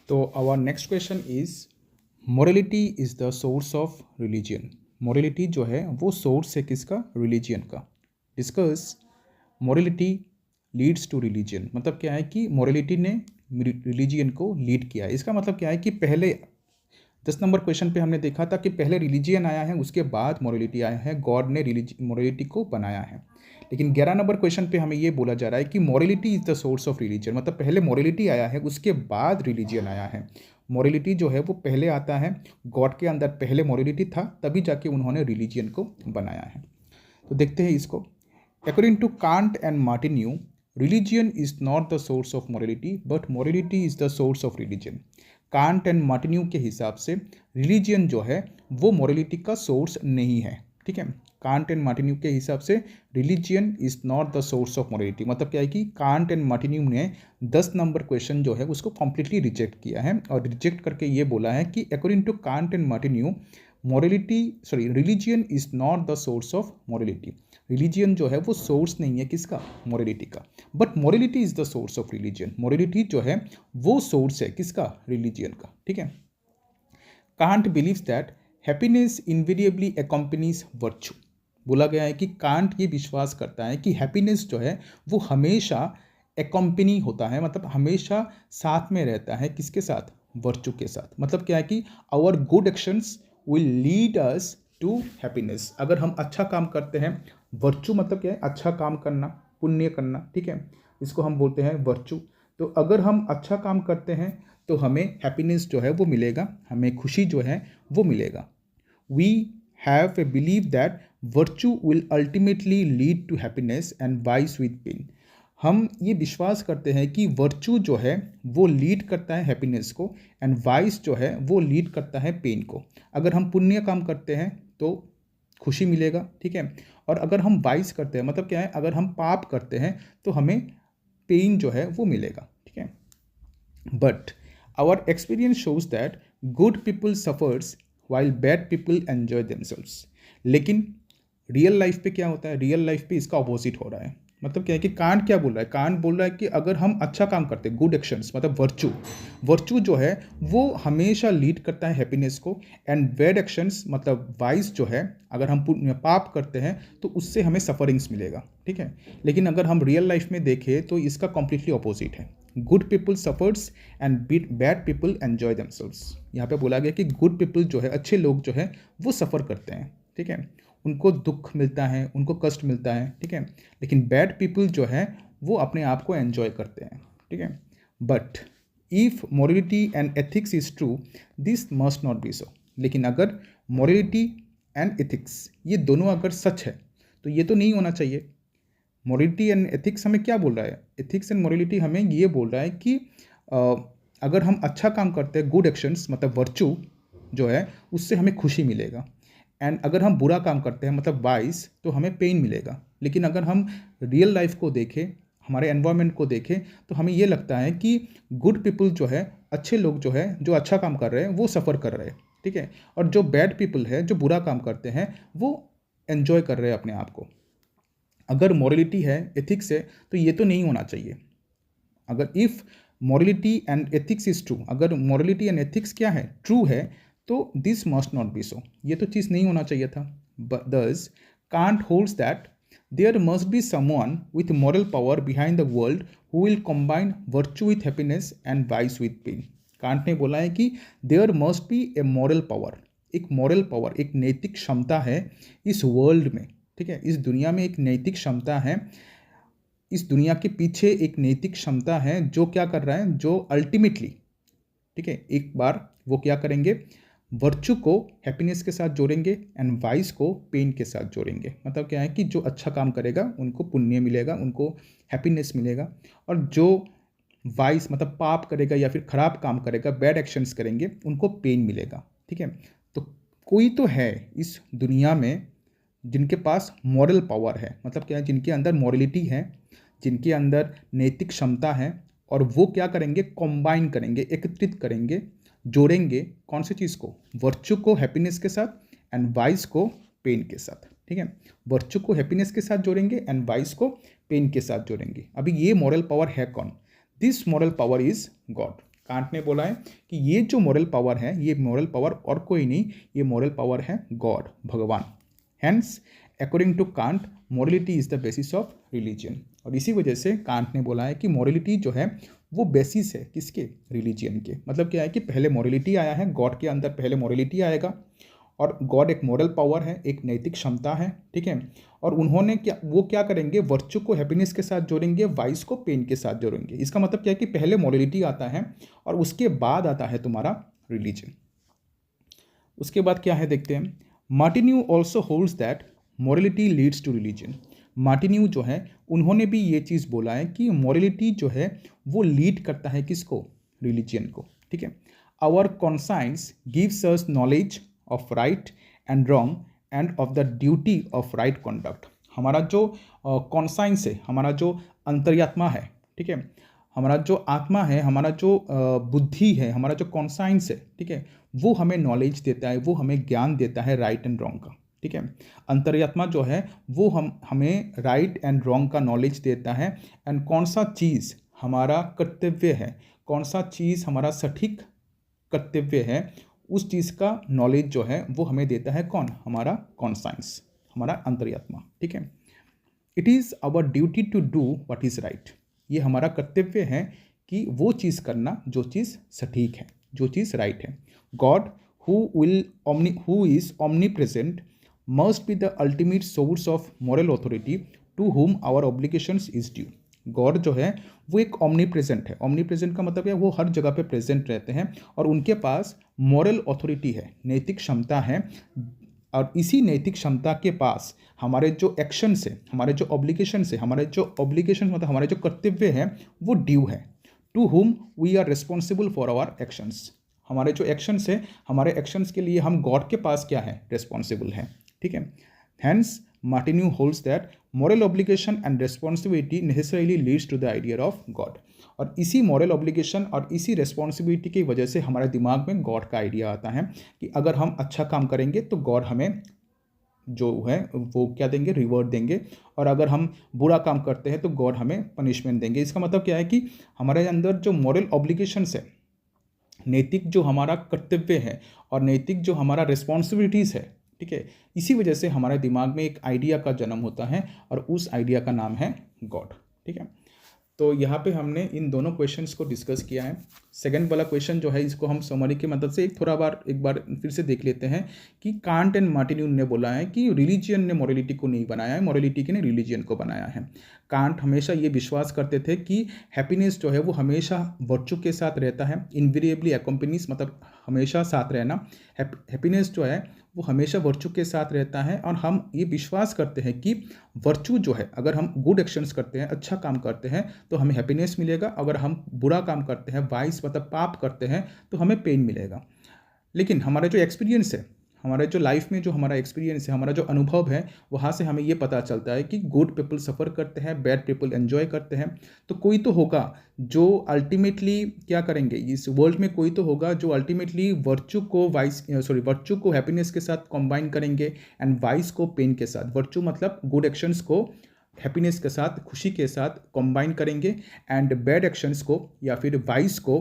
तो our next question is morality is the source of religion. Morality जो है वो सोर्स है किसका? रिलीजियन का। Discuss morality leads to religion. मतलब क्या है कि मोरलिटी ने रिलीजियन को लीड किया है। इसका मतलब क्या है कि पहले 10 नंबर क्वेश्चन पे हमने देखा था कि पहले रिलीजियन आया है, उसके बाद मोरलिटी आया है, गॉड ने मोरलिटी को बनाया है। लेकिन 11 नंबर क्वेश्चन पे हमें ये बोला जा रहा है कि morality is the source of religion. मतलब पहले मोरलिटी आया है, उसके बाद रिलीजियन आया है। मोरलिटी जो है वो पहले आता है, गॉड के अंदर पहले मोरलिटी था, तभी जाके उन्होंने रिलीजियन को बनाया है। तो देखते हैं इसको। According to Kant and Martineau, religion is not the source of morality but morality is the source of religion. Kant and Martineau के हिसाब से रिलीजियन जो है वो मोरलिटी का सोर्स नहीं है। ठीक है, कांट एंड मार्टिन्यू के हिसाब से religion is not the source of morality. मतलब क्या है कि कांट एंड मार्टिन्यू ने 10 नंबर क्वेश्चन जो है उसको कम्प्लीटली रिजेक्ट किया है और रिजेक्ट करके ये बोला है कि according to Kant and Martineau religion is not the source of morality. Religion जो है वो सोर्स नहीं है किसका? मोरलिटी का। But morality is the source of religion. Morality जो है वो सोर्स है किसका? रिलीजियन का। ठीक है। Can't believes that happiness invariably accompanies virtue. बोला गया है कि कांट ये विश्वास करता है कि हैप्पीनेस जो है वो हमेशा अकम्पनी होता है, मतलब हमेशा साथ में रहता है। किसके साथ? वर्च्यू के साथ। मतलब क्या है कि our good actions will lead us to happiness. अगर हम अच्छा काम करते हैं, वर्च्यू मतलब क्या है? अच्छा काम करना, पुण्य करना। ठीक है, इसको हम बोलते हैं वर्च्यू। तो अगर हम अच्छा काम करते हैं तो हमें हैप्पीनेस जो है वो मिलेगा, हमें खुशी जो है वो मिलेगा। We have a believe that virtue will ultimately lead to happiness and vice with pain. हम ये विश्वास करते हैं कि वर्च्यू जो है वो लीड करता है हैप्पीनेस को एंड वाइस जो है वो लीड करता है पेन को। अगर हम पुण्य काम करते हैं तो खुशी मिलेगा। ठीक है, और अगर हम वाइस करते हैं मतलब क्या है? अगर हम पाप करते हैं तो हमें पेन जो है वो मिलेगा। ठीक है, but our experience shows that good people suffers while bad people enjoy themselves. लेकिन रियल लाइफ पे क्या होता है? रियल लाइफ पे इसका अपोजिट हो रहा है। मतलब क्या है कि कांट क्या बोल रहा है? कांट बोल रहा है कि अगर हम अच्छा काम करते हैं, गुड एक्शंस मतलब वर्च्यू जो है वो हमेशा लीड करता है हैप्पीनेस को, एंड बैड एक्शंस मतलब वाइस जो है, अगर हम पाप करते हैं तो उससे हमें सफरिंग्स मिलेगा। ठीक है, लेकिन अगर हम रियल लाइफ में देखें तो इसका कम्प्लीटली अपोजिट है। Good people suffers and bad people enjoy themselves. यहाँ पे बोला गया कि गुड पीपल जो है, अच्छे लोग जो है वो सफ़र करते हैं। ठीक है, उनको दुख मिलता है, उनको कष्ट मिलता है। ठीक है, लेकिन बैड पीपल जो है वो अपने आप को एंजॉय करते हैं। ठीक है, but if morality and ethics is true this must not be so. लेकिन अगर मोरलिटी एंड एथिक्स ये दोनों अगर सच है तो ये तो नहीं होना चाहिए। मोरलिटी एंड एथिक्स हमें क्या बोल रहा है? एथिक्स एंड मोरलिटी हमें ये बोल रहा है कि अगर हम अच्छा काम करते हैं, गुड एक्शंस मतलब वर्च्यू जो है, उससे हमें खुशी मिलेगा। एंड अगर हम बुरा काम करते हैं मतलब वाइस, तो हमें पेन मिलेगा। लेकिन अगर हम रियल लाइफ को देखें, हमारे एनवायरनमेंट को देखें, तो हमें ये लगता है कि गुड पीपल जो है, अच्छे लोग जो है, जो अच्छा काम कर रहे हैं वो सफ़र कर रहे हैं। ठीक है, और जो बैड पीपल है, जो बुरा काम करते हैं, वो एन्जॉय कर रहे हैं अपने आप को। अगर मोरलिटी है, एथिक्स है, तो ये तो नहीं होना चाहिए। अगर if morality and ethics is true, अगर मोरलिटी एंड एथिक्स क्या है? ट्रू है, तो this must not be so. ये तो चीज़ नहीं होना चाहिए था। Thus Kant holds that there must be someone with moral power behind the world who will combine virtue with happiness and vice with pain. Kant ने बोला है कि there must be a moral power, एक moral power, एक नैतिक क्षमता है इस वर्ल्ड में। ठीक है, इस दुनिया में एक नैतिक क्षमता है, इस दुनिया के पीछे एक नैतिक क्षमता है जो क्या कर रहा है? जो अल्टीमेटली, ठीक है, एक बार वो क्या करेंगे? वर्च्यू को हैप्पीनेस के साथ जोड़ेंगे एंड वाइस को पेन के साथ जोड़ेंगे। मतलब क्या है कि जो अच्छा काम करेगा उनको पुण्य मिलेगा, उनको हैप्पीनेस मिलेगा, और जो वाइस मतलब पाप करेगा या फिर खराब काम करेगा, बैड एक्शंस करेंगे, उनको पेन मिलेगा। ठीक है, तो कोई तो है इस दुनिया में जिनके पास मॉरल पावर है। मतलब क्या है? जिनके अंदर मॉरलिटी है, जिनके अंदर नैतिक क्षमता है, और वो क्या करेंगे? कंबाइन करेंगे, एकत्रित करेंगे, जोड़ेंगे कौन सी चीज़ को? वर्च्यू को हैप्पीनेस के साथ एंड वाइस को पेन के साथ। ठीक है, वर्च्यू को हैप्पीनेस के साथ जोड़ेंगे एंड वाइस को पेन के साथ जोड़ेंगे। अभी ये मॉरल पावर है कौन? This moral power is God. Can't ने बोला है कि ये जो मॉरल पावर है, ये मॉरल पावर और कोई नहीं, ये मॉरल पावर है गॉड, भगवान। Hence according to Kant morality is the basis of religion. और इसी वजह से कांट ने बोला है कि मॉरलिटी जो है वो बेसिस है किसके, रिलीजियन के। मतलब क्या है कि पहले मॉरलिटी आया है, गॉड के अंदर पहले मॉरलिटी आएगा, और गॉड एक मॉरल पावर है, एक नैतिक क्षमता है, ठीक है। और उन्होंने क्या करेंगे, वर्च्यू को हैप्पीनेस के साथ जोड़ेंगे, वाइस को पेन के साथ जोड़ेंगे। इसका मतलब क्या है कि पहले मॉरलिटी आता है और उसके बाद आता है तुम्हारा रिलीजन। उसके बाद क्या है देखते हैं। Martineau also holds that morality leads to religion. Martineau जो है उन्होंने भी ये चीज़ बोला है कि मॉरलिटी जो है वो लीड करता है किसको, रिलीजन को, ठीक है। Our conscience gives us knowledge of right and wrong and of the duty of right conduct. हमारा जो कॉन्साइंस है, हमारा जो अंतर्यात्मा है, ठीक है, हमारा जो आत्मा है, हमारा जो बुद्धि है, हमारा जो कॉन्साइंस है, ठीक है, वो हमें नॉलेज देता है, वो हमें ज्ञान देता है राइट एंड रॉन्ग का, ठीक है। अंतर्यात्मा जो है वो हमें राइट एंड रॉन्ग का नॉलेज देता है। एंड कौन सा चीज़ हमारा कर्तव्य है, कौन सा चीज़ हमारा सटीक कर्तव्य है, उस चीज़ का नॉलेज जो है वो हमें देता है कौन, हमारा कॉन्साइंस, हमारा अंतर्यात्मा, ठीक है। It is our duty to do what is right. ये हमारा कर्तव्य है कि वो चीज़ करना जो चीज़ सटीक है, जो चीज़ राइट है। God who is omni present must be the ultimate source of moral authority to whom our obligations is due। God जो है वो एक ओमनी प्रेजेंट है। ओमनी प्रेजेंट का मतलब है वो हर जगह पे प्रेजेंट रहते हैं और उनके पास मॉरल अथॉरिटी है, नैतिक क्षमता है। और इसी नैतिक क्षमता के पास हमारे जो एक्शंस है, हमारे जो ऑब्लिगेशंस है, मतलब हमारे जो कर्तव्य है वो ड्यू है। To whom we are responsible for our actions. हमारे जो एक्शंस है, हमारे एक्शंस के लिए हम गॉड के पास क्या है, रिस्पॉन्सिबल है, ठीक है। Hence Martineau holds that moral obligation and responsibility necessarily leads to the idea of God। और इसी moral obligation और इसी responsibility की वजह से हमारे दिमाग में God का आइडिया आता है कि अगर हम अच्छा काम करेंगे तो God हमें जो है वो क्या देंगे, रिवॉर्ड देंगे, और अगर हम बुरा काम करते हैं तो गॉड हमें पनिशमेंट देंगे। इसका मतलब क्या है कि हमारे अंदर जो मॉरल ऑब्लिगेशंस है, नैतिक जो हमारा कर्तव्य है और नैतिक जो हमारा रिस्पॉन्सिबिलिटीज़ है, ठीक है, इसी वजह से हमारे दिमाग में एक आइडिया का जन्म होता है और उस आइडिया का नाम है गॉड, ठीक है। तो यहाँ पे हमने इन दोनों क्वेश्चंस को डिस्कस किया है। सेकंड वाला क्वेश्चन जो है इसको हम समरी की मदद से एक बार फिर से देख लेते हैं कि कांट एंड मार्टिन्यू ने बोला है कि रिलीजियन ने मॉरलिटी को नहीं बनाया है, मॉरलिटी ने रिलीजियन को बनाया है। कांट हमेशा ये विश्वास करते थे कि हैप्पीनेस जो है वो हमेशा वर्च्यू के साथ रहता है, इनवेरिएबली अकम्पनीज, मतलब हमेशा साथ रहना। हैप्पीनेस जो है वो हमेशा वर्च्यू के साथ रहता है। और हम ये विश्वास करते हैं कि वर्च्यू जो है, अगर हम गुड एक्शंस करते हैं, अच्छा काम करते हैं तो हमें हैप्पीनेस मिलेगा, अगर हम बुरा काम करते हैं, वाइस मतलब पाप करते हैं, तो हमें पेन मिलेगा। लेकिन हमारा जो एक्सपीरियंस है, हमारे जो लाइफ में जो हमारा एक्सपीरियंस है, हमारा जो अनुभव है, वहाँ से हमें ये पता चलता है कि गुड पीपल सफ़र करते हैं, बैड पीपल एंजॉय करते हैं। तो कोई तो होगा जो अल्टीमेटली क्या करेंगे, इस वर्ल्ड में कोई तो होगा जो अल्टीमेटली वर्च्यू को हैप्पीनेस के साथ कंबाइन करेंगे एंड वाइस को पेन के साथ। वर्च्यू मतलब गुड एक्शंस को हैप्पीनेस के साथ, खुशी के साथ कंबाइन करेंगे एंड बैड एक्शंस को या फिर वाइस को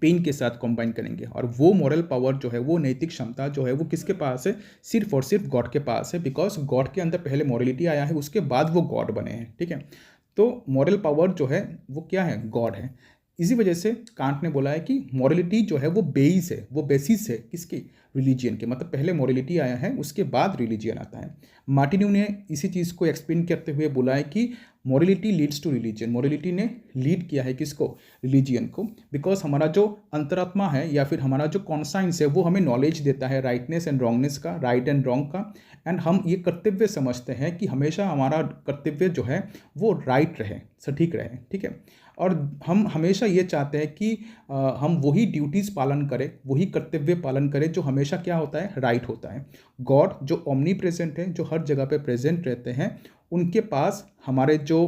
पेन के साथ कंबाइन करेंगे। और वो मॉरल पावर जो है, वो नैतिक क्षमता जो है, वो किसके पास है, सिर्फ और सिर्फ गॉड के पास है। बिकॉज गॉड के अंदर पहले मॉरलिटी आया है, उसके बाद वो गॉड बने हैं, ठीक है। तो मॉरल पावर जो है वो क्या है, गॉड है। इसी वजह से कांट ने बोला है कि मॉरलिटी जो है वो बेस है, वो बेसिस है किसकी, रिलीजियन के। मतलब पहले मॉरलिटी आया है, उसके बाद रिलीजियन आता है। मार्टिन्यू ने इसी चीज़ को एक्सप्लेन करते हुए बोला है कि morality leads to religion. Morality ने लीड किया है किसको, रिलीजियन को। बिकॉज हमारा जो अंतरात्मा है या फिर हमारा जो कॉन्साइंस है वो हमें नॉलेज देता है राइटनेस एंड रॉन्गनेस का, राइट एंड रॉन्ग का। एंड हम ये कर्तव्य समझते हैं कि हमेशा हमारा कर्तव्य जो है वो राइट रहे, सटीक रहे, ठीक है। और हम हमेशा ये चाहते हैं कि हम वही ड्यूटीज़ पालन करें, वही कर्तव्य पालन करें जो हमेशा क्या होता है, राइट होता है। गॉड जो ओमनी प्रेजेंट है, जो हर जगह पे प्रेजेंट रहते हैं, उनके पास हमारे जो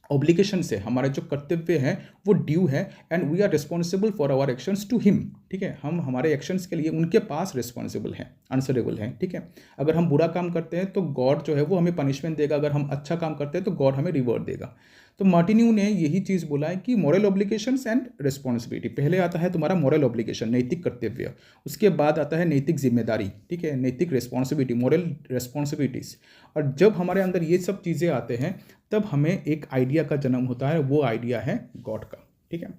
ऑब्लिगेशंस है, हमारे जो कर्तव्य हैं वो ड्यू है and we are responsible for our actions to him, ठीक है। हम हमारे एक्शंस के लिए उनके पास रिस्पॉन्सिबल हैं, आंसरेबल हैं, ठीक है। अगर हम बुरा काम करते हैं तो गॉड जो है वो हमें पनिशमेंट देगा, अगर हम अच्छा काम करते हैं तो गॉड हमें रिवॉर्ड देगा। तो मार्टिन्यू ने यही चीज़ बोला है कि मॉरल ऑब्लिगेशंस एंड रिस्पॉन्सिबिलिटी, पहले आता है तुम्हारा मॉरल ऑब्लिगेशन, नैतिक कर्तव्य, उसके बाद आता है नैतिक जिम्मेदारी, ठीक है, नैतिक रिस्पॉन्सिबिलिटी, मॉरल रिस्पॉन्सिबिलिटीज़। और जब हमारे अंदर ये सब चीज़ें आते हैं तब हमें एक आइडिया का जन्म होता है, वो आइडिया है गॉड का, ठीक है।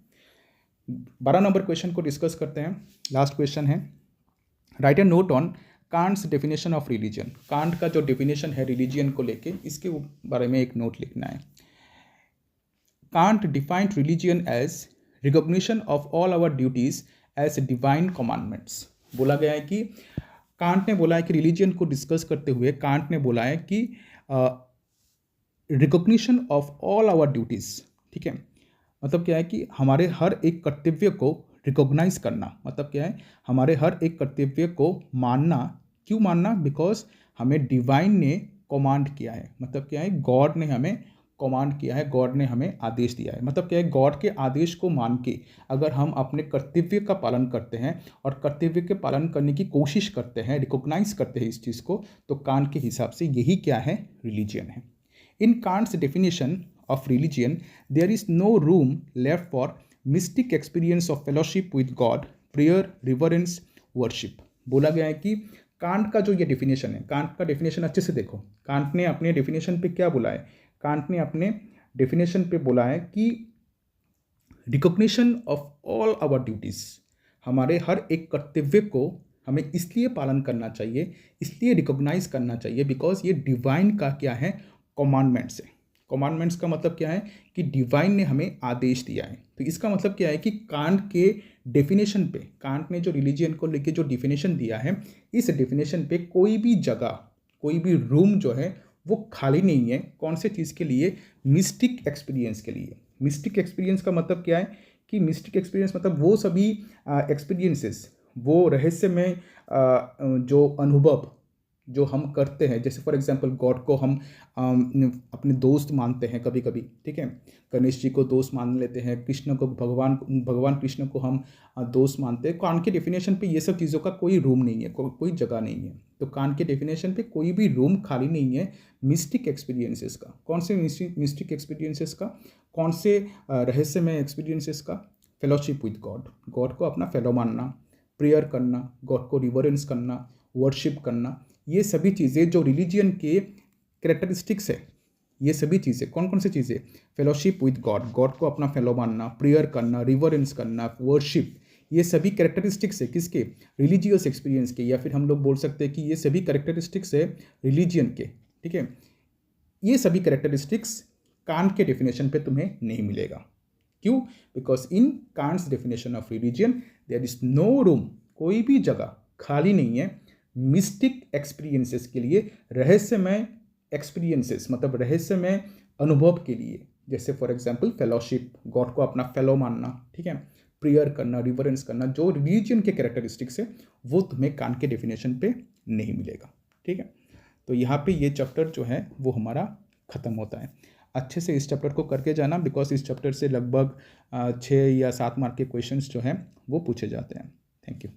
12 नंबर क्वेश्चन को डिस्कस करते हैं। लास्ट क्वेश्चन है, write a note on Kant's definition of religion. Kant का जो डेफिनेशन है रिलीजियन को लेके, इसके बारे में एक नोट लिखना है। Kant defined religion as recognition of all our duties as divine commandments. बोला गया है कि कांट ने बोला है कि रिलीजियन को डिस्कस करते हुए कांट ने बोला है कि recognition of all our duties, ठीक है, मतलब क्या है कि हमारे हर एक कर्तव्य को रिकॉग्नाइज करना, मतलब क्या है, हमारे हर एक कर्तव्य को मानना। क्यों मानना? बिकॉज हमें डिवाइन ने कमांड किया है, मतलब क्या है, गॉड ने हमें कमांड किया है, गॉड ने हमें आदेश दिया है। मतलब क्या है, गॉड के आदेश को मान के अगर हम अपने कर्तव्य का पालन करते हैं और कर्तव्य के पालन करने की कोशिश करते हैं, रिकॉग्नाइज करते हैं इस चीज़ को, तो कांट के हिसाब से यही क्या है, रिलीजियन है। इन Kant's definition of religion, there is no room left for mystic experience of fellowship with God, prayer, reverence, worship। बोला गया है कि कांट का जो ये डेफिनेशन है, कांट का डेफिनेशन अच्छे से देखो, कांट ने अपने डेफिनेशन पे क्या बोला है, कांट ने अपने डेफिनेशन पे बोला है कि recognition of all our duties, हमारे हर एक कर्तव्य को हमें इसलिए पालन करना चाहिए, इसलिए रिकॉग्नाइज करना चाहिए, बिकॉज ये डिवाइन का क्या है, कमांडमेंट्स है। कमांडमेंट्स का मतलब क्या है कि डिवाइन ने हमें आदेश दिया है। तो इसका मतलब क्या है कि कांट के डेफिनेशन पे, कांट ने जो रिलीजियन को लेके जो डेफिनेशन दिया है, इस डेफिनेशन पे कोई भी जगह, कोई भी रूम जो है वो खाली नहीं है। कौन से चीज़ के लिए? मिस्टिक एक्सपीरियंस के लिए। मिस्टिक एक्सपीरियंस का मतलब क्या है कि मिस्टिक एक्सपीरियंस मतलब वो सभी एक्सपीरियंसेस, वो रहस्यमय जो अनुभव जो हम करते हैं, जैसे फॉर एग्जांपल गॉड को हम अपने दोस्त मानते हैं कभी कभी, ठीक है, गणेश जी को दोस्त मान लेते हैं, कृष्ण को भगवान कृष्ण को हम दोस्त मानते हैं। कांट के डेफिनेशन पे ये सब चीज़ों का कोई रूम नहीं है, कोई जगह नहीं है। तो कांट के डेफिनेशन पे कोई भी रूम खाली नहीं है मिस्टिक एक्सपीरियंसेस का। कौन से मिस्टिक एक्सपीरियंसेस का? कौन से रहस्यमय एक्सपीरियंसेस का? फेलोशिप विद गॉड, गॉड को अपना फेलो मानना, प्रेयर करना, गॉड को रिवरेंस करना, वर्शिप करना, ये सभी चीज़ें जो रिलीजियन के कैरेक्टरिस्टिक्स है, ये सभी चीज़ें कौन कौन सी चीज़ें? फेलोशिप विद गॉड, गॉड को अपना फेलो मानना, प्रेयर करना, रिवरेंस करना, वर्शिप, ये सभी कैरेक्टरिस्टिक्स है किसके? रिलीजियस एक्सपीरियंस के, या फिर हम लोग बोल सकते हैं कि ये सभी कैरेक्टरिस्टिक्स है रिलीजियन के, ठीक है। ये सभी कैरेक्टरिस्टिक्स कांट के डेफिनेशन पे तुम्हें नहीं मिलेगा। क्यों? Because in Kant's definition of religion there is no room, कोई भी जगह खाली नहीं है मिस्टिक एक्सपीरियंसेस के लिए, रहस्यमय एक्सपीरियंसेस मतलब रहस्यमय अनुभव के लिए। जैसे फॉर एग्जांपल फेलोशिप, गॉड को अपना फेलो मानना, ठीक है, प्रेयर करना, रिवरेंस करना, जो रिलीजियन के कैरेक्टरिस्टिक्स है वो तुम्हें कांट के डेफिनेशन पे नहीं मिलेगा, ठीक है। तो यहाँ पे ये चैप्टर जो है वो हमारा ख़त्म होता है। अच्छे से इस चैप्टर को करके जाना, बिकॉज इस चैप्टर से लगभग 6 या 7 मार्क के क्वेश्चंस जो हैं वो पूछे जाते हैं। Thank you.